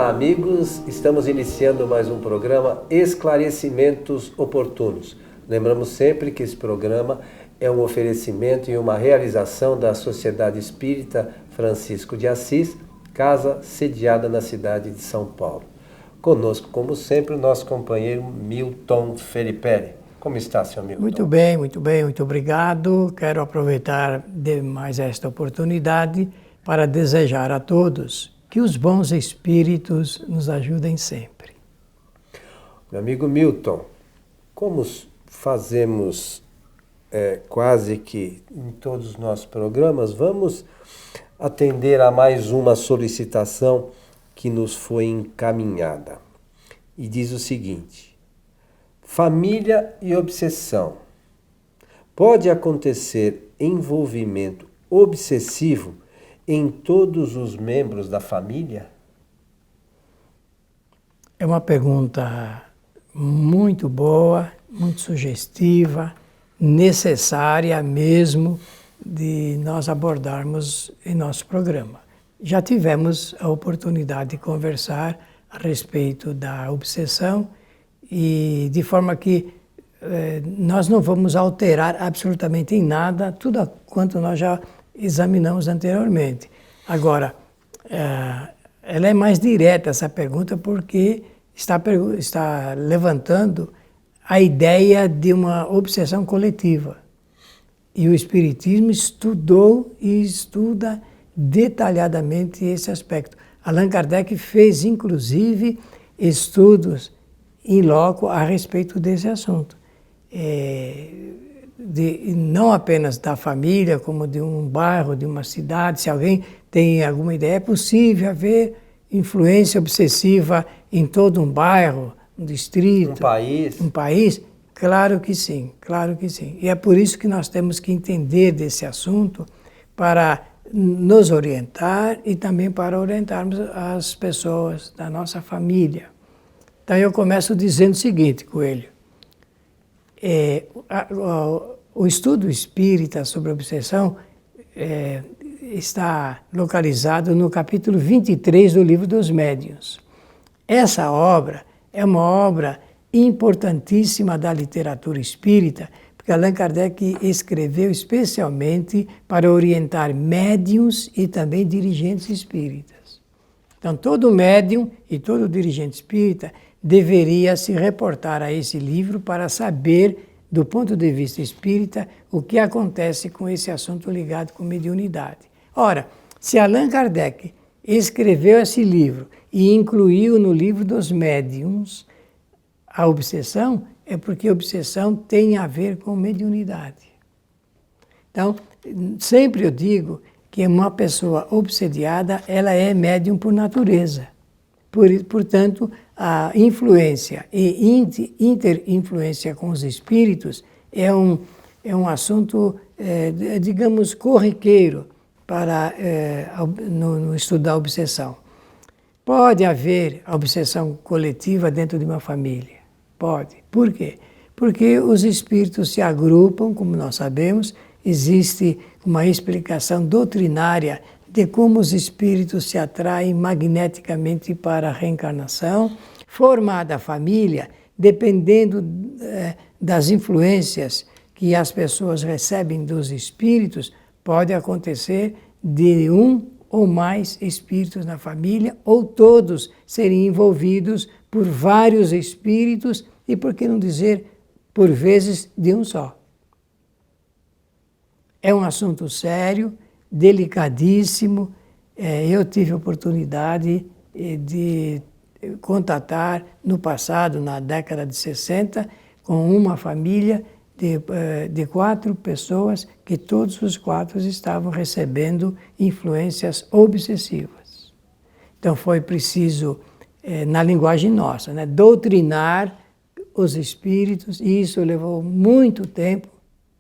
Olá, amigos. Estamos iniciando mais um programa Esclarecimentos Oportunos. Lembramos sempre que esse programa é um oferecimento e uma realização da Sociedade Espírita Francisco de Assis, casa sediada na cidade de São Paulo. Conosco, como sempre, o nosso companheiro Milton Felipe. Como está, senhor Milton? Muito bem, muito obrigado. Quero aproveitar mais esta oportunidade para desejar a todos que os bons espíritos nos ajudem sempre. Meu amigo Milton, como fazemos quase que em todos os nossos programas, vamos atender a mais uma solicitação que nos foi encaminhada. E diz o seguinte: família e obsessão. Pode acontecer envolvimento obsessivo em todos os membros da família? É uma pergunta muito boa, muito sugestiva, necessária mesmo de nós abordarmos em nosso programa. Já tivemos a oportunidade de conversar a respeito da obsessão e de forma que nós não vamos alterar absolutamente em nada tudo quanto nós já examinamos anteriormente. Agora, ela é mais direta essa pergunta porque está levantando a ideia de uma obsessão coletiva. E o Espiritismo estudou e estuda detalhadamente esse aspecto. Allan Kardec fez, inclusive, estudos in loco a respeito desse assunto. Não apenas da família, como de um bairro, de uma cidade. Se alguém tem alguma ideia, é possível haver influência obsessiva em todo um bairro, um distrito, um país? Claro que sim, claro que sim. E é por isso que nós temos que entender desse assunto para nos orientar e também para orientarmos as pessoas da nossa família. Então eu começo dizendo o seguinte, Coelho. O estudo espírita sobre obsessão está localizado no capítulo 23 do Livro dos Médiuns. Essa obra é uma obra importantíssima da literatura espírita, porque Allan Kardec escreveu especialmente para orientar médiuns e também dirigentes espíritas. Então, todo médium e todo dirigente espírita deveria se reportar a esse livro para saber, do ponto de vista espírita, o que acontece com esse assunto ligado com mediunidade. Ora, se Allan Kardec escreveu esse livro e incluiu no Livro dos Médiuns a obsessão, é porque a obsessão tem a ver com mediunidade. Então, sempre eu digo que uma pessoa obsediada, ela é médium por natureza. Portanto, a influência e interinfluência com os espíritos é um assunto, digamos, corriqueiro no estudo da obsessão. Pode haver obsessão coletiva dentro de uma família? Pode. Por quê? Porque os espíritos se agrupam, como nós sabemos, existe uma explicação doutrinária de como os espíritos se atraem magneticamente para a reencarnação. Formada a família, dependendo das influências que as pessoas recebem dos espíritos, pode acontecer de um ou mais espíritos na família, ou todos serem envolvidos por vários espíritos e, por que não dizer, por vezes de um só. É um assunto sério, delicadíssimo. Eu tive a oportunidade de contatar no passado, na década de 60, com uma família de 4 pessoas que todos os 4 estavam recebendo influências obsessivas. Então foi preciso, na linguagem nossa, doutrinar os espíritos, e isso levou muito tempo,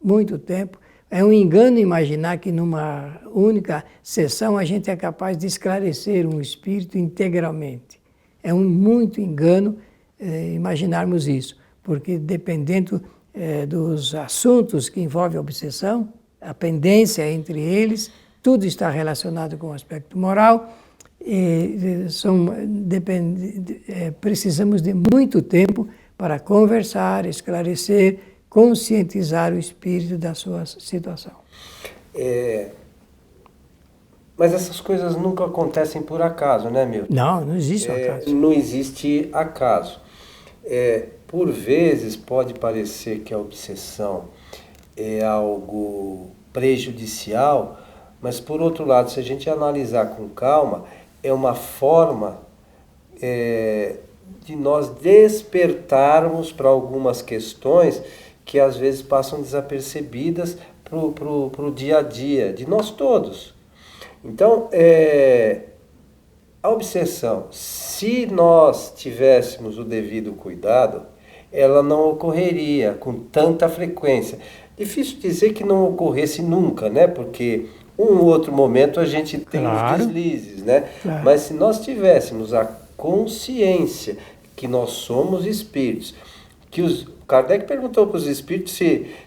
muito tempo. É um engano imaginar que numa única sessão a gente é capaz de esclarecer um espírito integralmente. É muito engano imaginarmos isso, porque dependendo dos assuntos que envolvem a obsessão, a pendência entre eles, tudo está relacionado com o aspecto moral, precisamos de muito tempo para conversar, esclarecer, conscientizar o espírito da sua situação. Mas essas coisas nunca acontecem por acaso, né, Milton? Não existe acaso. Não existe acaso. Por vezes pode parecer que a obsessão é algo prejudicial, mas por outro lado, se a gente analisar com calma, é uma forma de nós despertarmos para algumas questões que às vezes passam desapercebidas pro dia a dia de nós todos. Então, a obsessão, se nós tivéssemos o devido cuidado, ela não ocorreria com tanta frequência. Difícil dizer que não ocorresse nunca, né? Porque um outro momento a gente tem os deslizes, né? Claro. Mas se nós tivéssemos a consciência que nós somos espíritos, Kardec perguntou para os espíritos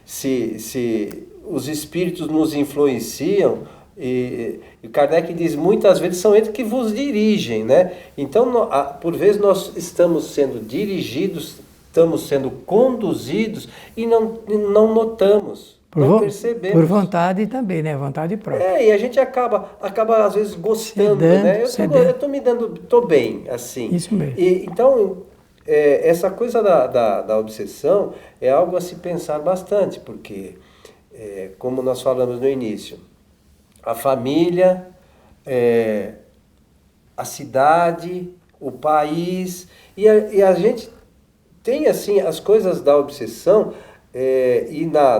se os espíritos nos influenciam, e Kardec diz, muitas vezes são eles que vos dirigem, né? Então, por vezes nós estamos sendo dirigidos, estamos sendo conduzidos e não notamos, não percebemos. Por vontade também, né? Vontade própria. E a gente acaba às vezes gostando, né? Eu tô bem, assim. Isso mesmo. Então, essa coisa da obsessão é algo a se pensar bastante, porque, como nós falamos no início, a família, a cidade, o país, e a gente tem assim as coisas da obsessão,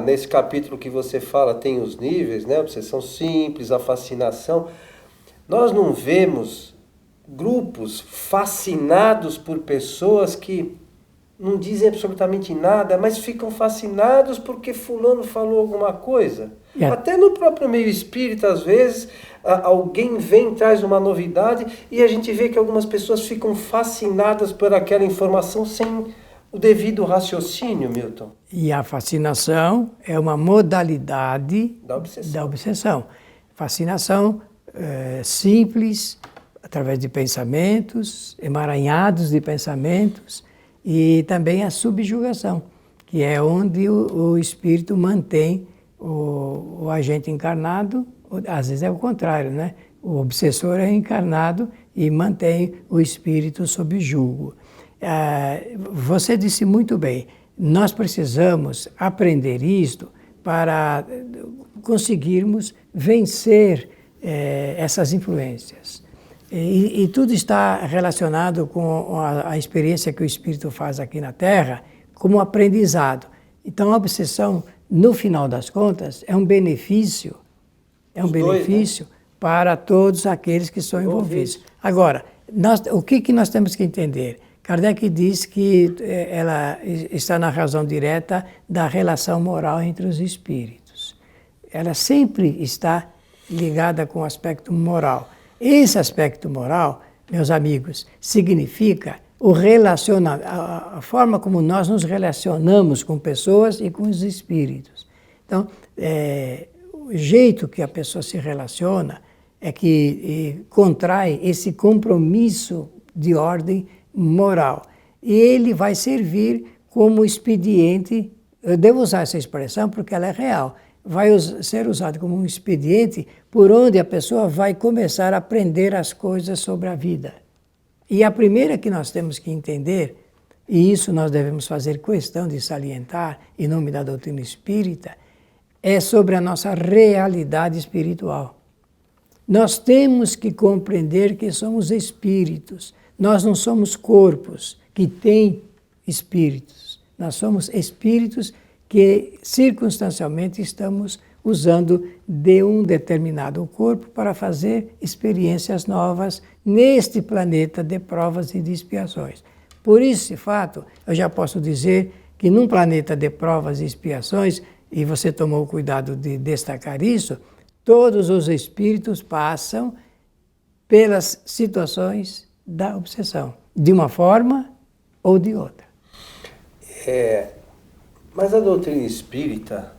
nesse capítulo que você fala tem os níveis, né? Obsessão simples, a fascinação. Nós não vemos grupos fascinados por pessoas que não dizem absolutamente nada, mas ficam fascinados porque fulano falou alguma coisa. Até no próprio meio espírita, às vezes, alguém vem, traz uma novidade e a gente vê que algumas pessoas ficam fascinadas por aquela informação sem o devido raciocínio, Milton. E a fascinação é uma modalidade da obsessão. Fascinação simples, através de pensamentos, emaranhados de pensamentos, e também a subjugação, que é onde o espírito mantém o agente encarnado, às vezes é o contrário, né? O obsessor é encarnado e mantém o espírito sob julgo. Você disse muito bem, nós precisamos aprender isto para conseguirmos vencer essas influências. E tudo está relacionado com a experiência que o espírito faz aqui na Terra como aprendizado. Então a obsessão, no final das contas, é um benefício, Dois, né? Para todos aqueles que são envolvidos. Agora, o que nós temos que entender? Kardec diz que ela está na razão direta da relação moral entre os espíritos. Ela sempre está ligada com o aspecto moral. Esse aspecto moral, meus amigos, significa a forma como nós nos relacionamos com pessoas e com os espíritos. Então, o jeito que a pessoa se relaciona é que contrai esse compromisso de ordem moral. E ele vai servir como expediente, eu devo usar essa expressão porque ela é real, vai ser usado como um expediente por onde a pessoa vai começar a aprender as coisas sobre a vida. E a primeira que nós temos que entender, e isso nós devemos fazer questão de salientar em nome da doutrina espírita, é sobre a nossa realidade espiritual. Nós temos que compreender que somos espíritos. Nós não somos corpos que têm espíritos. Nós somos espíritos que circunstancialmente estamos usando de um determinado corpo para fazer experiências novas neste planeta de provas e de expiações. Por esse fato, eu já posso dizer que num planeta de provas e expiações, e você tomou o cuidado de destacar isso, todos os espíritos passam pelas situações da obsessão, de uma forma ou de outra. Mas a doutrina espírita,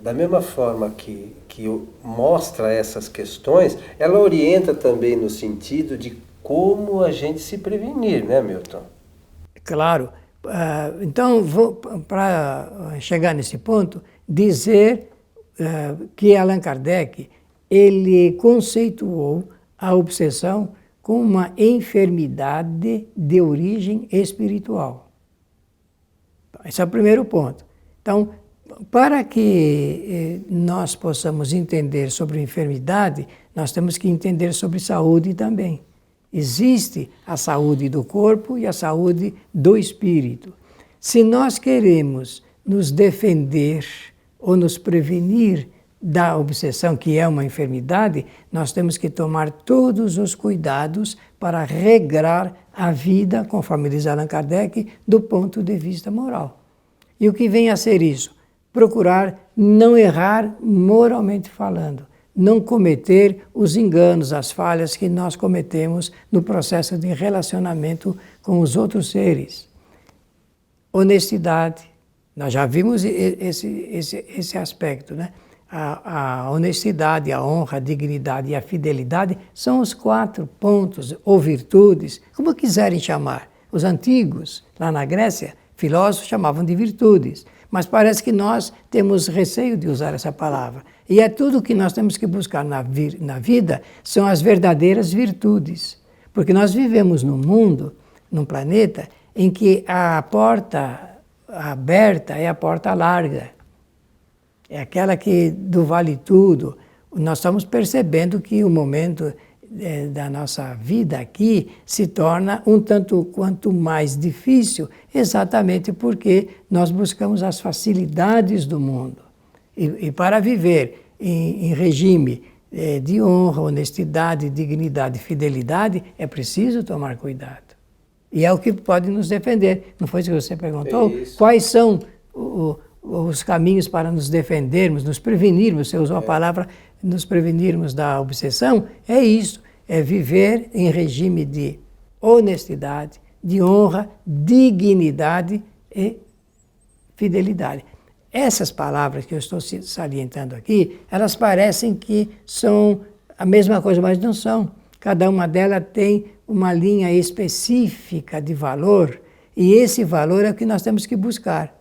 da mesma forma que que mostra essas questões, ela orienta também no sentido de como a gente se prevenir, né, Milton? Claro. Então, para chegar nesse ponto, dizer que Allan Kardec, ele conceituou a obsessão como uma enfermidade de origem espiritual. Esse é o primeiro ponto. Então, para que nós possamos entender sobre enfermidade, nós temos que entender sobre saúde também. Existe a saúde do corpo e a saúde do espírito. Se nós queremos nos defender ou nos prevenir da obsessão, que é uma enfermidade, nós temos que tomar todos os cuidados para regrar a vida, conforme diz Allan Kardec, do ponto de vista moral. E o que vem a ser isso? Procurar não errar moralmente falando, não cometer os enganos, as falhas que nós cometemos no processo de relacionamento com os outros seres. Honestidade, nós já vimos esse aspecto, né? A honestidade, a honra, a dignidade e a fidelidade são os 4 pontos ou virtudes, como quiserem chamar. Os antigos, lá na Grécia, filósofos chamavam de virtudes, mas parece que nós temos receio de usar essa palavra. E é tudo que nós temos que buscar na vida, são as verdadeiras virtudes. Porque nós vivemos num mundo, num planeta, em que a porta aberta é a porta larga. É aquela que do vale tudo. Nós estamos percebendo que o momento da nossa vida aqui se torna um tanto quanto mais difícil, exatamente porque nós buscamos as facilidades do mundo. E para viver em regime de honra, honestidade, dignidade e fidelidade, é preciso tomar cuidado. E é o que pode nos defender. Não foi isso que você perguntou? Quais são os caminhos para nos defendermos, nos prevenirmos, você usou a palavra, nos prevenirmos da obsessão? É isso, é viver em regime de honestidade, de honra, dignidade e fidelidade. Essas palavras que eu estou salientando aqui, elas parecem que são a mesma coisa, mas não são. Cada uma delas tem uma linha específica de valor, e esse valor é o que nós temos que buscar.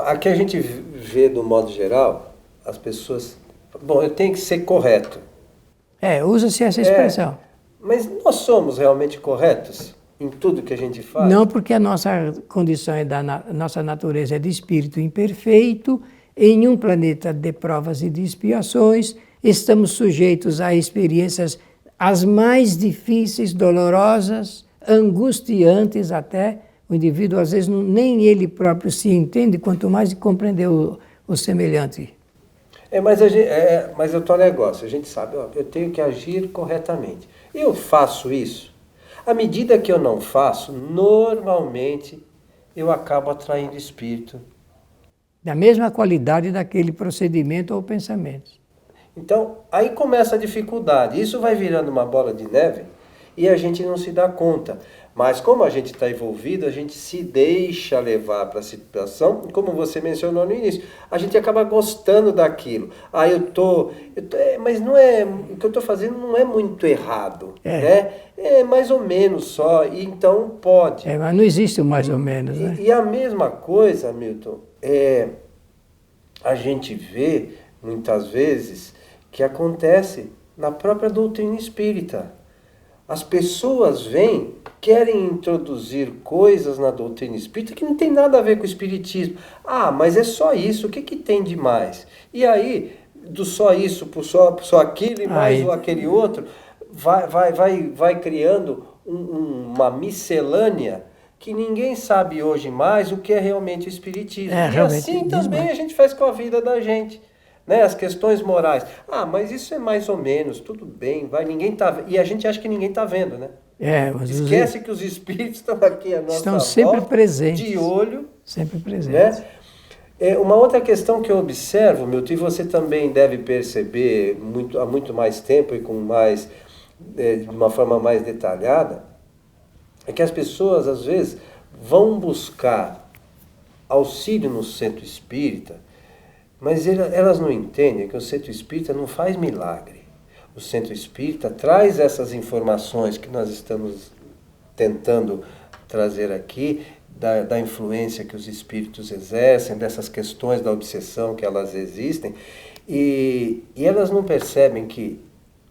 Aqui a gente vê, do modo geral, as pessoas... Bom, eu tenho que ser correto. Usa-se essa expressão. Mas nós somos realmente corretos em tudo que a gente faz? Não, porque a nossa condição, nossa natureza é de espírito imperfeito, em um planeta de provas e de expiações, estamos sujeitos a experiências as mais difíceis, dolorosas, angustiantes até. O indivíduo, às vezes, nem ele próprio se entende, quanto mais compreender o semelhante. Mas eu tô negócio, a gente sabe, eu tenho que agir corretamente. Eu faço isso. À medida que eu não faço, normalmente eu acabo atraindo espírito. Da mesma qualidade daquele procedimento ou pensamento. Então, aí começa a dificuldade. Isso vai virando uma bola de neve e a gente não se dá conta. Mas como a gente está envolvido, a gente se deixa levar para a situação, como você mencionou no início, a gente acaba gostando daquilo. Mas não é, o que eu estou fazendo não é muito errado, né? É mais ou menos só, e então pode. Mas não existe o mais ou menos, né? E a mesma coisa, Milton, a gente vê muitas vezes que acontece na própria doutrina espírita. As pessoas querem introduzir coisas na doutrina espírita que não tem nada a ver com o espiritismo. Mas é só isso, o que tem de mais? E aí, do só isso por só aquilo e mais aquele outro, vai criando uma miscelânea que ninguém sabe hoje mais o que é realmente o espiritismo. E assim também a gente faz com a vida da gente. Né, as questões morais. Mas isso é mais ou menos, tudo bem, ninguém tá, e a gente acha que ninguém está vendo, né? Mas esquece que os espíritos estão aqui à nossa estão sempre volta, presentes. De olho. Sempre presentes. Né? Uma outra questão que eu observo, Milton, e você também deve perceber há muito mais tempo e de uma forma mais detalhada, é que as pessoas, às vezes, vão buscar auxílio no centro espírita, Mas elas não entendem que o centro espírita não faz milagre. O centro espírita traz essas informações que nós estamos tentando trazer aqui, da influência que os espíritos exercem, dessas questões da obsessão que elas existem, e elas não percebem que,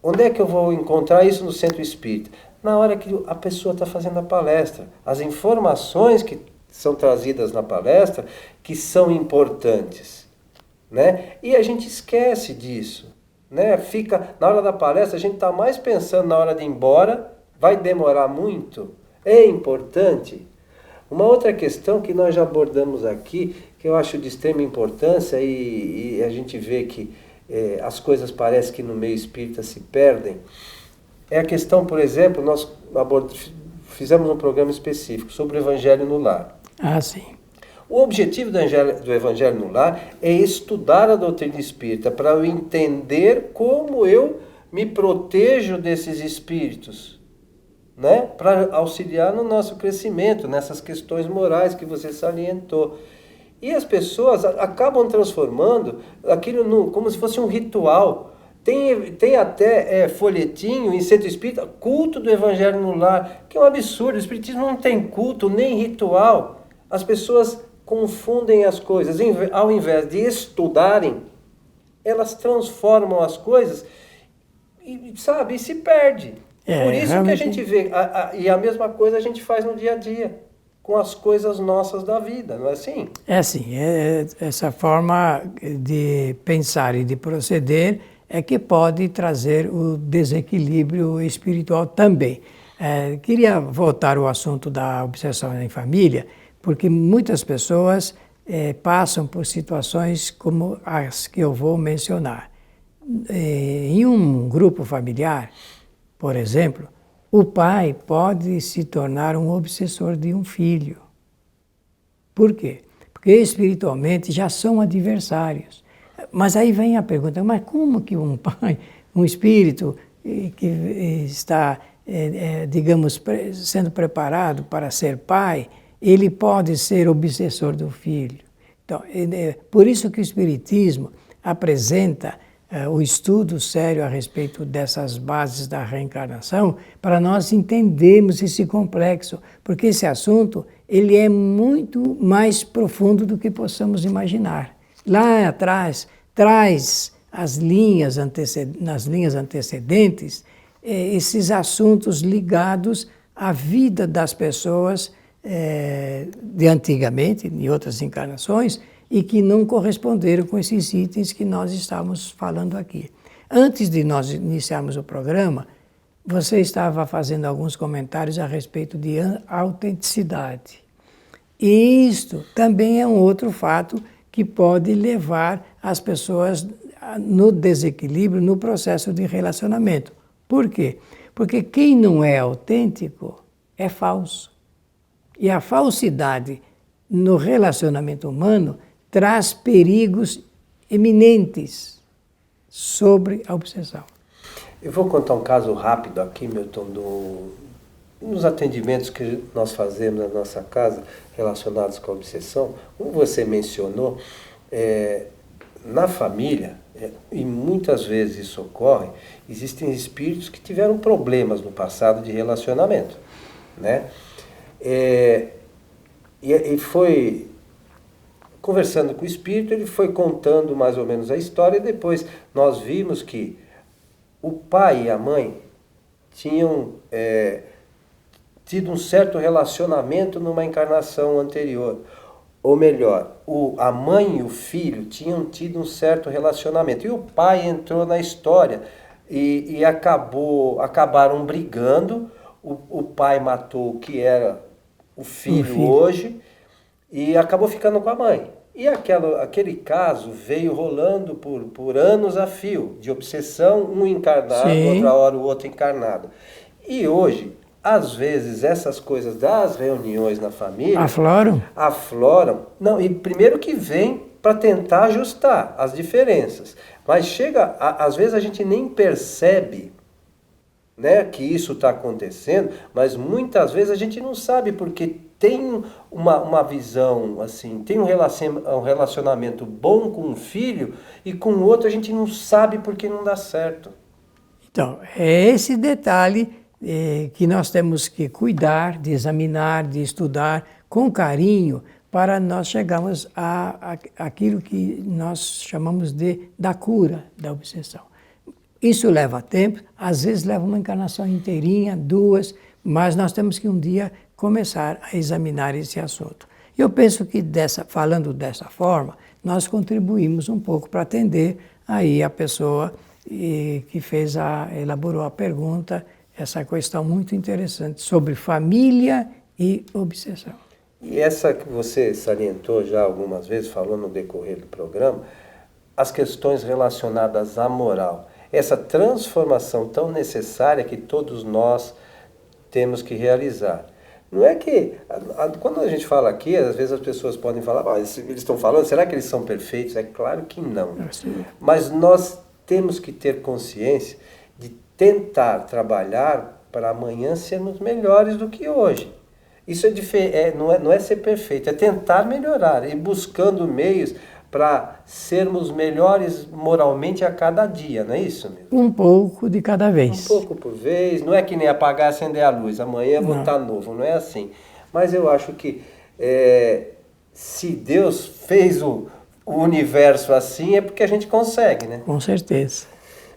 onde é que eu vou encontrar isso no centro espírita? Na hora que a pessoa está fazendo a palestra. As informações que são trazidas na palestra, que são importantes, né? E a gente esquece disso, né? Fica, na hora da palestra, a gente está mais pensando na hora de ir embora, vai demorar muito, é importante. Uma outra questão que nós já abordamos aqui, que eu acho de extrema importância, e a gente vê que as coisas parecem que no meio espírita se perdem, é a questão, por exemplo, nós fizemos um programa específico sobre o Evangelho no Lar. Ah, sim. O objetivo do Evangelho no Lar é estudar a doutrina espírita, para eu entender como eu me protejo desses espíritos, né? Para auxiliar no nosso crescimento, nessas questões morais que você salientou. E as pessoas acabam transformando aquilo como se fosse um ritual. Tem até folhetinho em centro espírita, culto do Evangelho no Lar, que é um absurdo. O espiritismo não tem culto nem ritual. As pessoas confundem as coisas. Ao invés de estudarem, elas transformam as coisas e se perde. Por isso realmente... que a gente vê, e a mesma coisa a gente faz no dia a dia, com as coisas nossas da vida, não é assim? É assim, essa forma de pensar e de proceder é que pode trazer o desequilíbrio espiritual também. Queria voltar ao assunto da obsessão em família, porque muitas pessoas passam por situações como as que eu vou mencionar. Em um grupo familiar, por exemplo, o pai pode se tornar um obsessor de um filho. Por quê? Porque espiritualmente já são adversários. Mas aí vem a pergunta, mas como que um pai, um espírito que está, digamos, sendo preparado para ser pai, ele pode ser obsessor do filho? Então, por isso que o Espiritismo apresenta o estudo sério a respeito dessas bases da reencarnação, para nós entendermos esse complexo, porque esse assunto ele é muito mais profundo do que possamos imaginar. Lá atrás, traz nas linhas antecedentes esses assuntos ligados à vida das pessoas de antigamente, em outras encarnações, e que não corresponderam com esses itens que nós estamos falando aqui. Antes de nós iniciarmos o programa, você estava fazendo alguns comentários a respeito de autenticidade. E isto também é um outro fato que pode levar as pessoas no desequilíbrio, no processo de relacionamento. Por quê? Porque quem não é autêntico é falso. E a falsidade no relacionamento humano traz perigos eminentes sobre a obsessão. Eu vou contar um caso rápido aqui, Milton, nos atendimentos que nós fazemos na nossa casa relacionados com a obsessão. Como você mencionou, na família, e muitas vezes isso ocorre, existem espíritos que tiveram problemas no passado de relacionamento, né? E foi conversando com o espírito, ele foi contando mais ou menos a história, e depois nós vimos que o pai e a mãe tinham tido um certo relacionamento numa encarnação anterior. Ou melhor, a mãe e o filho tinham tido um certo relacionamento. E o pai entrou na história e acabaram brigando. O pai matou o que era o filho hoje e acabou ficando com a mãe. E aquele caso veio rolando por anos a fio, de obsessão, um encarnado, Sim. outra hora o outro encarnado. E hoje, às vezes, essas coisas das reuniões na família... Afloram. Não, e primeiro que vem para tentar ajustar as diferenças. Mas chega, às vezes a gente nem percebe, né, que isso está acontecendo, mas muitas vezes a gente não sabe porque tem uma visão, assim, tem um relacionamento bom com um filho e com o outro a gente não sabe porque não dá certo. Então, é esse detalhe que nós temos que cuidar, de examinar, de estudar com carinho para nós chegarmos àquilo que nós chamamos da cura da obsessão. Isso leva tempo, às vezes leva uma encarnação inteirinha, 2, mas nós temos que um dia começar a examinar esse assunto. Eu penso que falando dessa forma, nós contribuímos um pouco para atender aí a pessoa que elaborou a pergunta, essa questão muito interessante sobre família e obsessão. E essa que você salientou já algumas vezes, falou no decorrer do programa, as questões relacionadas à moral. Essa transformação tão necessária que todos nós temos que realizar. Não é que, quando a gente fala aqui, às vezes as pessoas podem falar, eles estão falando, será que eles são perfeitos? É claro que não. Mas nós temos que ter consciência de tentar trabalhar para amanhã sermos melhores do que hoje. Isso não é ser perfeito, é tentar melhorar e buscando meios para sermos melhores moralmente a cada dia, não é isso, amigo? Um pouco de cada vez. Um pouco por vez, não é que nem apagar e acender a luz, amanhã vou estar novo, não é assim. Mas eu acho que se Deus fez o universo assim, é porque a gente consegue, né? Com certeza.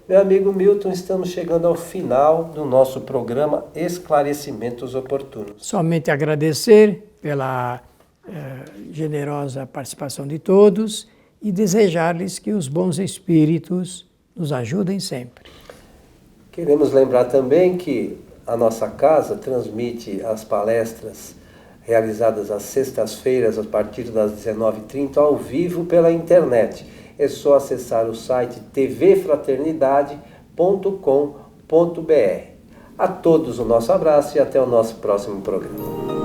Meu amigo Milton, estamos chegando ao final do nosso programa Esclarecimentos Oportunos. Somente agradecer pela generosa participação de todos e desejar-lhes que os bons espíritos nos ajudem sempre. Queremos lembrar também que a nossa casa transmite as palestras realizadas às sextas-feiras, a partir das 19h30, ao vivo pela internet. É só acessar o site tvfraternidade.com.br. A todos o nosso abraço e até o nosso próximo programa.